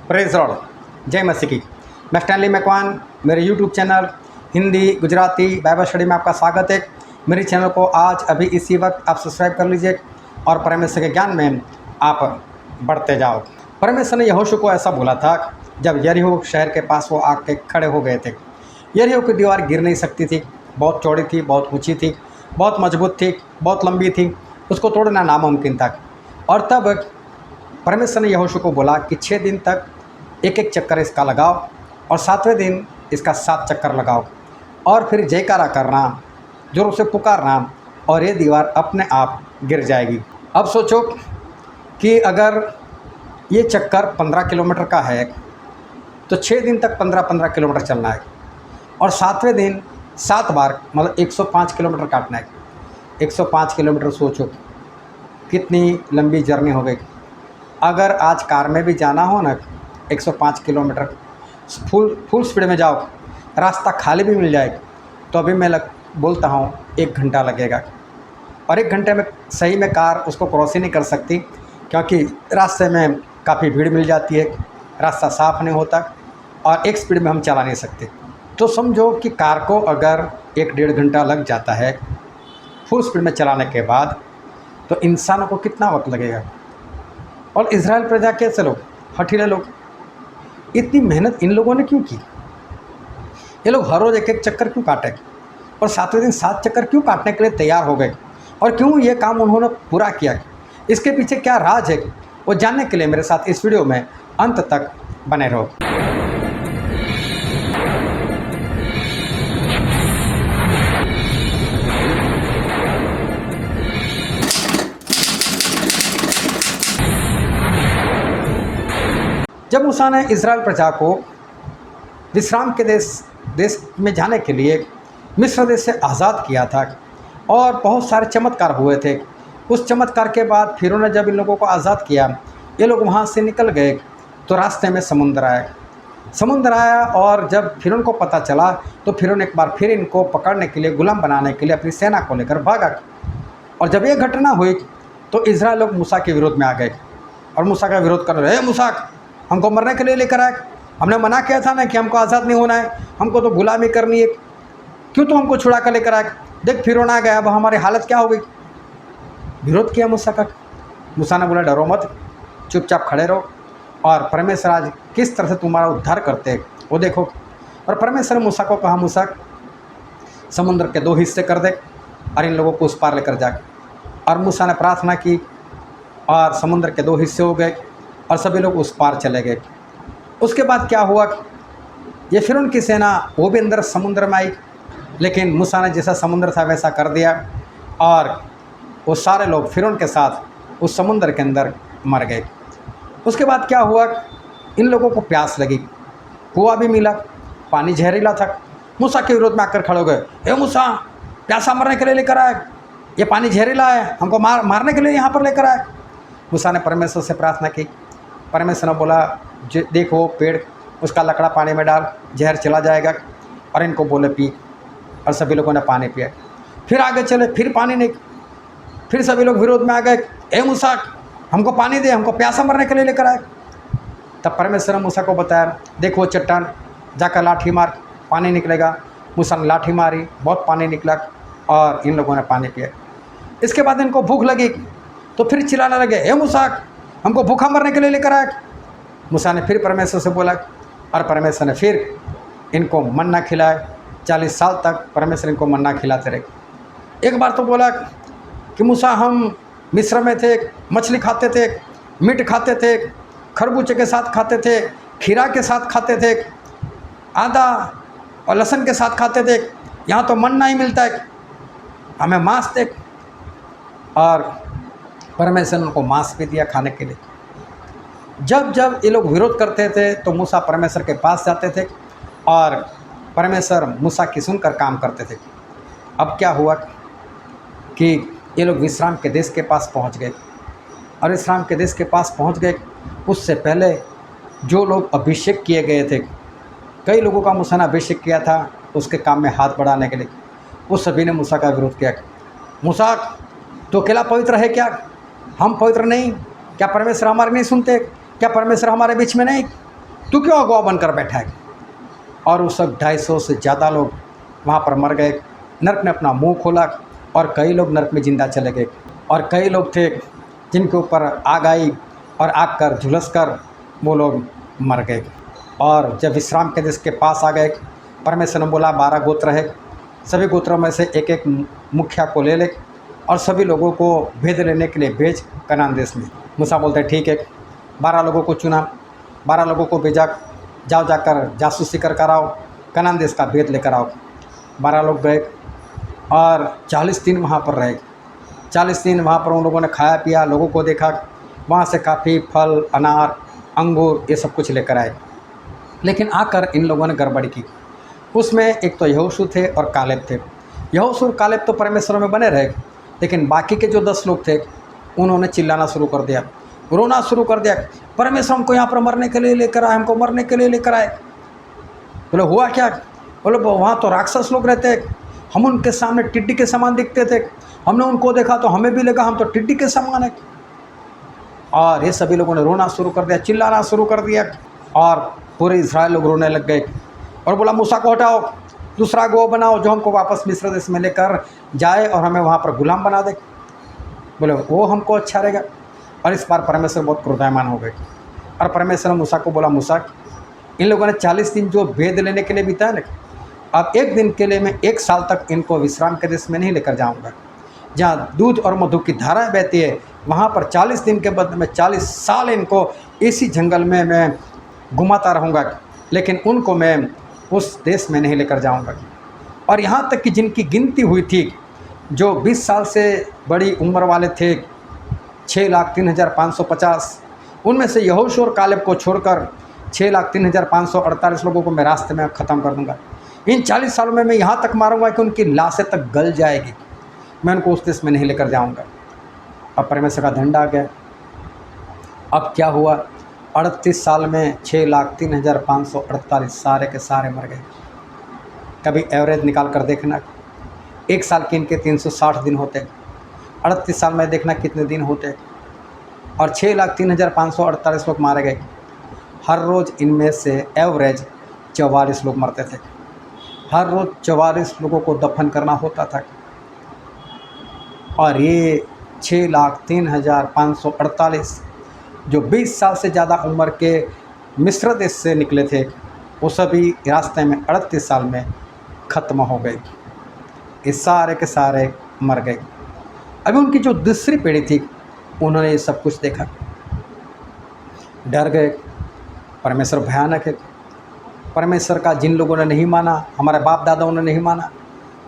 Praise Lord, जय मसीह की। मैं स्टैनली मैकवान, मेरे YouTube channel Hindi Gujarati Bible study में आपका स्वागत है। मेरे चैनल को आज अभी इसी वक्त आप सब्सक्राइब कर लीजिए और परमेश्वर के ज्ञान में आप बढ़ते जाओ। परमेश्वर ने यहोशू को ऐसा बोला था जब यरीहो शहर के पास वो आके खड़े हो गए थे। यरीहो की दीवार गिर नहीं सकती थी, बहुत चौड़ी थी, बहुत ऊँची थी, बहुत मजबूत थी, बहुत लंबी थी, उसको तोड़ना नामुमकिन था। और तब परमेश्वर ने यहोशू को बोला कि 6 दिन तक एक एक चक्कर इसका लगाओ और 7वें दिन इसका 7 चक्कर लगाओ और फिर जयकारा करना, जोरों से पुकारना और ये दीवार अपने आप गिर जाएगी। अब सोचो कि अगर ये चक्कर 15 किलोमीटर का है तो 6 दिन तक 15-15 किलोमीटर चलना है और 7वें दिन 7 बार मतलब 105 किलोमीटर काटना है। 105 किलोमीटर सोचो कितनी लंबी जर्नी हो गई। अगर आज कार में भी जाना हो ना 105 किलोमीटर फुल स्पीड में जाओ, रास्ता खाली भी मिल जाए तो अभी मैं बोलता हूँ 1 घंटा लगेगा। और 1 घंटे में सही में कार उसको क्रॉस ही नहीं कर सकती क्योंकि रास्ते में काफ़ी भीड़ मिल जाती है, रास्ता साफ़ नहीं होता और एक स्पीड में हम चला नहीं सकते। तो समझो कि कार को अगर 1-1.5 घंटा लग जाता है फुल स्पीड में चलाने के बाद, तो इंसानों को कितना वक्त लगेगा। और इज़राइल प्रजा कैसे लोग, हठीले लोग, इतनी मेहनत इन लोगों ने क्यों की। ये लोग हर रोज़ 1-1 चक्कर क्यों काटे और 7वें दिन 7 चक्कर क्यों काटने के लिए तैयार हो गए और क्यों ये काम उन्होंने पूरा किया, इसके पीछे क्या राज है, वो जानने के लिए मेरे साथ इस वीडियो में अंत तक बने रहो। जब मूसा ने इज़राइल प्रजा को विश्राम के देश में जाने के लिए मिस्र देश से आज़ाद किया था और बहुत सारे चमत्कार हुए थे, उस चमत्कार के बाद फिर उन्होंने जब इन लोगों को आज़ाद किया, ये लोग वहाँ से निकल गए तो रास्ते में समुद्र आया और जब फिर उनको पता चला तो फिर एक बार फिर इनको पकड़ने के लिए, गुलाम बनाने के लिए अपनी सेना को लेकर भागा। और जब ये घटना हुई तो इज़राइल लोग मूसा के विरोध में आ गए और मूसा का विरोध कर रहे, मूसा हमको मरने के लिए लेकर आए, हमने मना किया था ना कि हमको आज़ाद नहीं होना है, हमको तो गुलामी करनी है, क्यों तो हमको छुड़ा कर लेकर आए। देख फिरौन आ गया, अब हमारी हालत क्या हो गई। विरोध किया मूसा का। मूसा ने बोला डरो मत, चुपचाप खड़े रहो और परमेश्वर आज किस तरह से तुम्हारा उद्धार करते हैं वो देखो। और परमेश्वर ने मूसा को कहा, मूसा समुद्र के 2 हिस्से कर दे और इन लोगों को उस पार लेकर जा। और मूसा ने प्रार्थना की और समुद्र के 2 हिस्से हो गए और सभी लोग उस पार चले गए। उसके बाद क्या हुआ, ये फिरौन की सेना वो भी अंदर समुद्र में आई, लेकिन मूसा ने जैसा समुद्र था वैसा कर दिया और वो सारे लोग फिरौन के साथ उस समुद्र के अंदर मर गए। उसके बाद क्या हुआ, इन लोगों को प्यास लगी, कुआं भी मिला, पानी जहरीला था। मूसा के विरोध में आकर खड़े हो गए, ए मूसा प्यासा मरने के लिए लेकर आए, ये पानी जहरीला है, हमको मारने के लिए यहाँ पर लेकर आए। मूसा ने परमेश्वर से प्रार्थना की। परमेश्वर ने बोला देखो पेड़, उसका लकड़ा पानी में डाल, जहर चला जाएगा। और इनको बोले पी, और सभी लोगों ने पानी पिया। फिर आगे चले, फिर पानी नहीं, फिर सभी लोग विरोध में आ गए, ए मूसा हमको पानी दे, हमको प्यासा मरने के लिए लेकर आए। तब परमेश्वर ने मूसा को बताया देखो चट्टान, जाकर लाठी मार, पानी निकलेगा। मूसा ने लाठी मारी, बहुत पानी निकला और इन लोगों ने पानी पिया। इसके बाद इनको भूख लगी तो फिर चिल्लाने लगे, ए मूसा हमको भूखा मरने के लिए लेकर आए। मूसा ने फिर परमेश्वर से बोला और परमेश्वर ने फिर इनको मन्ना खिलाया। 40 साल तक परमेश्वर इनको मन्ना खिलाते रहे। एक बार तो बोला कि मूसा हम मिस्र में थे, मछली खाते थे, मीट खाते थे, खरबूजे के साथ खाते थे, खीरा के साथ खाते थे, आदा और लहसुन के साथ खाते थे, यहाँ तो मन्ना ही मिलता है, हमें मांस दे। और परमेश्वर ने उनको मांस भी दिया खाने के लिए। जब जब ये लोग विरोध करते थे तो मूसा परमेश्वर के पास जाते थे और परमेश्वर मूसा की सुनकर काम करते थे। अब क्या हुआ कि ये लोग विश्राम के देश के पास पहुंच गए और विश्राम के देश के पास पहुंच गए, उससे पहले जो लोग अभिषेक किए गए थे, कई लोगों का मूसा ने अभिषेक किया था उसके काम में हाथ बढ़ाने के लिए, उस सभी ने मूसा का विरोध किया। मूसा तो अकेला पवित्र है क्या, हम पवित्र नहीं क्या? परमेश्वर हमारे नहीं सुनते क्या? परमेश्वर हमारे बीच में नहीं? तू क्यों अगुआ बनकर बैठा है। और उस वक्त 250 से ज़्यादा लोग वहाँ पर मर गए। नरक ने अपना मुंह खोला और कई लोग नरक में जिंदा चले गए। और कई लोग थे जिनके ऊपर आग आई और आग कर झुलस कर वो लोग मर गए। और जब विश्राम के देश के पास आ गए, परमेश्वर ने बोला 12 गोत्र है, सभी गोत्रों में से एक एक मुखिया को ले ले और सभी लोगों को भेद लेने के लिए भेज कनान देश में। मूसा बोलते ठीक है। 12 लोगों को चुना, 12 लोगों को भेजा, जाओ जाकर जासूसी कर आओ, कनान देश का भेद लेकर आओ। 12 लोग गए और 40 दिन वहाँ पर रहे। 40 दिन वहाँ पर उन लोगों ने खाया पिया, लोगों को देखा, वहाँ से काफ़ी फल, अनार, अंगूर ये सब कुछ लेकर आए। लेकिन आकर इन लोगों ने गड़बड़ी की। उसमें एक तो यहोशू थे और कालेब थे। यहोशू और कालेब तो परमेश्वर में बने रहे, लेकिन बाकी के जो 10 लोग थे उन्होंने चिल्लाना शुरू कर दिया, रोना शुरू कर दिया, परमेश्वर हमको यहाँ पर मरने के लिए लेकर आए, हमको मरने के लिए लेकर आए। बोले हुआ क्या? बोले वहाँ तो राक्षस लोग रहते, हम उनके सामने टिड्डी के समान दिखते थे, हमने उनको देखा तो हमें भी लगा हम तो टिड्डी के समान है। और ये सभी लोगों ने रोना शुरू कर दिया, चिल्लाना शुरू कर दिया और पूरे इस्राएल लोग रोने लग गए और बोला मूसा को हटाओ, दूसरा गो बनाओ जो हमको वापस मिस्र देश में लेकर जाए और हमें वहाँ पर गुलाम बना दे। बोले वो हमको अच्छा रहेगा। और इस बार परमेश्वर बहुत क्रोधायमान हो गए और परमेश्वर ने मूसा को बोला, मूसा इन लोगों ने 40 दिन जो भेद लेने के लिए बिताया ना, अब एक दिन के लिए मैं 1 साल तक इनको विश्राम के देश में नहीं लेकर जाऊँगा, जहाँ दूध और मधु की धाराएँ बहती है, वहाँ पर 40 दिन के बदले में 40 साल इनको इसी जंगल में मैं घुमाता रहूँगा, लेकिन उनको मैं उस देश में नहीं लेकर जाऊँगा। और यहाँ तक कि जिनकी गिनती हुई थी, जो 20 साल से बड़ी उम्र वाले थे 6,03,550, उनमें से यहोशू और कालेब को छोड़कर 6,03,548 लोगों को मैं रास्ते में ख़त्म कर दूँगा। इन 40 सालों में मैं यहाँ तक मारूँगा कि उनकी लाशें तक गल जाएगी, मैं उनको उस देश में नहीं लेकर जाऊँगा। अब परमेश्वर का दंड आ गया। अब क्या हुआ? 38 साल में 6,03,548 सारे के सारे मर गए। कभी एवरेज निकाल कर देखना, 1 साल के इनके 360 दिन होते, 38 साल में देखना कितने दिन होते, और 6,03,548 लोग मारे गए। हर रोज़ इनमें से एवरेज 44 लोग मरते थे। हर रोज़ 44 लोगों को दफन करना होता था। और ये 6,03,548 जो 20 साल से ज़्यादा उम्र के मिस्र देश से निकले थे, वो सभी रास्ते में 38 साल में ख़त्म हो गए। ये सारे के सारे मर गए। अभी उनकी जो दूसरी पीढ़ी थी, उन्होंने ये सब कुछ देखा, डर गए। परमेश्वर भयानक है। परमेश्वर का जिन लोगों ने नहीं माना, हमारे बाप दादाओं ने नहीं माना,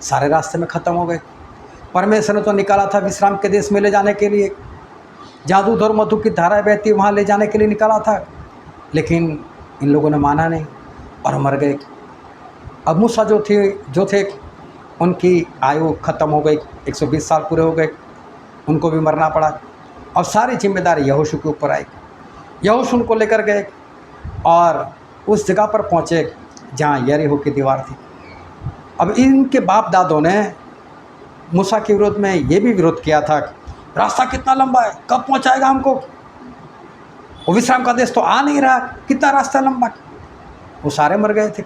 सारे रास्ते में ख़त्म हो गए। परमेश्वर ने तो निकाला था विश्राम के देश में ले जाने के लिए, जहाँ दूध और मधु की धाराएं बहती, वहाँ ले जाने के लिए निकाला था, लेकिन इन लोगों ने माना नहीं और मर गए। अब मूसा जो थे उनकी आयु ख़त्म हो गई, 120 साल पूरे हो गए, उनको भी मरना पड़ा। अब सारी जिम्मेदारी यहोशू के ऊपर आई। यहोशू उनको लेकर गए और उस जगह पर पहुँचे जहाँ यरीहो की दीवार थी। अब इनके बाप दादों ने मूसा के विरोध में ये भी विरोध किया था, रास्ता कितना लंबा है, कब पहुंचाएगा हमको, वो विश्राम का देश तो आ नहीं रहा, कितना रास्ता लंबा। वो सारे मर गए थे।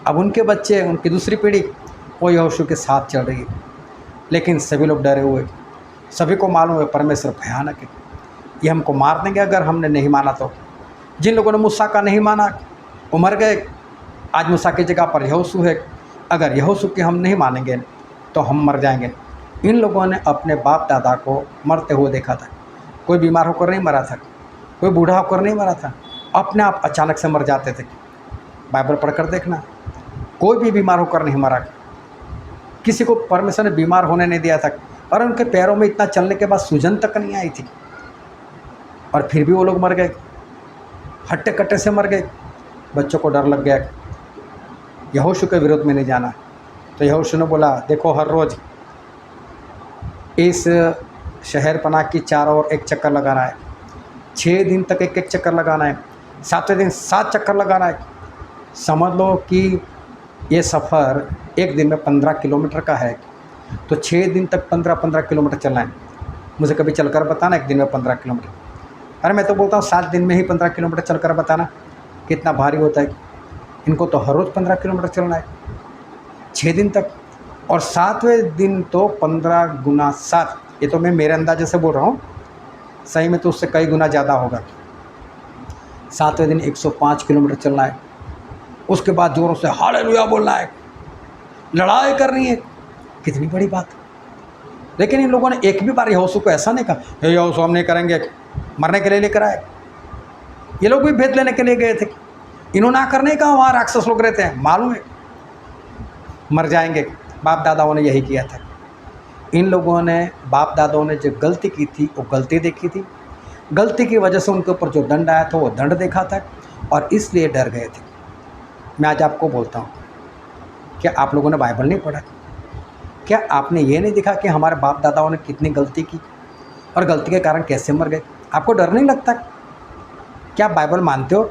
अब उनके बच्चे, उनकी दूसरी पीढ़ी, वो यहोशू के साथ चल रही है, लेकिन सभी लोग डरे हुए। सभी को मालूम है परमेश्वर भयानक है, ये हमको मार देंगे अगर हमने नहीं माना तो। जिन लोगों ने मूसा का नहीं माना वो मर गए। आज मूसा की जगह पर यहोशू है। अगर यहोशू की हम नहीं मानेंगे तो हम मर जाएंगे। इन लोगों ने अपने बाप दादा को मरते हुए देखा था। कोई बीमार होकर नहीं मरा था, कोई बूढ़ा होकर नहीं मरा था, अपने आप अचानक से मर जाते थे। बाइबल पढ़कर देखना, कोई भी बीमार होकर नहीं मरा। किसी को परमेश्वर ने बीमार होने नहीं दिया था, और उनके पैरों में इतना चलने के बाद सूजन तक नहीं आई थी, और फिर भी वो लोग मर गए, हट्टे कट्टे से मर गए। बच्चों को डर लग गया, यहोशू के विरोध में नहीं जाना। तो यहोशू ने बोला, देखो हर रोज़ इस शहर पनाह की चारों ओर एक चक्कर लगाना है, 6 दिन तक एक एक चक्कर लगाना है, 7वें दिन 7 चक्कर लगाना है। समझ लो कि ये सफ़र एक दिन में 15 किलोमीटर का है, तो 6 दिन तक 15-15 किलोमीटर चलना है। मुझे कभी चलकर बताना एक दिन में 15 किलोमीटर। अरे मैं तो बोलता हूँ 7 दिन में ही 15 किलोमीटर चलकर बताना। कितना भारी होता है। इनको तो हर रोज़ 15 किलोमीटर चलना है 6 दिन तक, और 7वें दिन तो 15 गुना 7, ये तो मैं मेरे अंदाजे से बोल रहा हूँ, सही में तो उससे कई गुना ज़्यादा होगा। 7वें दिन 105 किलोमीटर चलना है। उसके बाद ज़ोरों से हालेलुया बोलना है, लड़ाई करनी है। कितनी बड़ी बात। लेकिन इन लोगों ने एक भी बार यहोशू को ऐसा नहीं कहा, हे यहोशू हम नहीं करेंगे, मरने के लिए लेकर आए। ये लोग भी भेद लेने के लिए गए थे। इन्होंने आकर नहीं कहा वहाँ राक्षस लोग रहते हैं, मालूम है मर जाएंगे। बाप दादाओं ने यही किया था। इन लोगों ने, बाप दादाओं ने जो गलती की थी वो गलती देखी थी, गलती की वजह से उनके ऊपर जो दंड आया था वो दंड देखा था, और इसलिए डर गए थे। मैं आज आपको बोलता हूँ, क्या आप लोगों ने बाइबल नहीं पढ़ा? क्या आपने ये नहीं देखा कि हमारे बाप दादाओं ने कितनी गलती की और गलती के कारण कैसे मर गए? आपको डर नहीं लगता? क्या आप बाइबल मानते हो?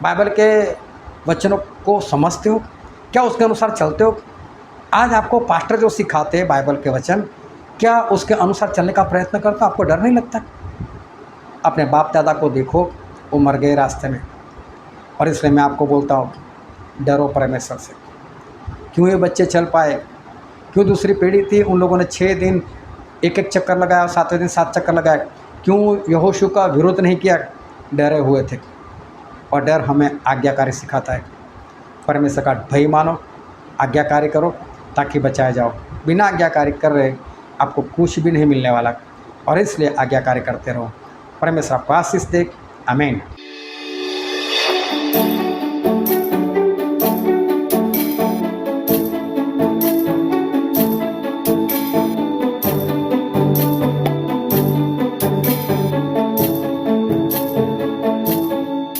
बाइबल के वचनों को समझते हो? क्या उसके अनुसार चलते हो? आज आपको पास्टर जो सिखाते हैं बाइबल के वचन, क्या उसके अनुसार चलने का प्रयत्न करते हो? आपको डर नहीं लगता? अपने बाप दादा को देखो, वो मर गए रास्ते में, और इसलिए मैं आपको बोलता हूँ, डरो परमेश्वर से। क्यों ये बच्चे चल पाए? क्यों दूसरी पीढ़ी थी, उन लोगों ने 6 दिन एक चक्कर लगाया और 7वें दिन 7 चक्कर लगाए? क्यों यहोशू का विरोध नहीं किया? डरे हुए थे। और डर हमें आज्ञाकारी सिखाता है। परमेश्वर का भय मानो, आज्ञाकारी करो ताकि बचाए जाओ। बिना आज्ञाकारी कर रहे आपको कुछ भी नहीं मिलने वाला, और इसलिए आज्ञाकारी करते रहो। परमेश्वर आपको आशीष दे। आमीन।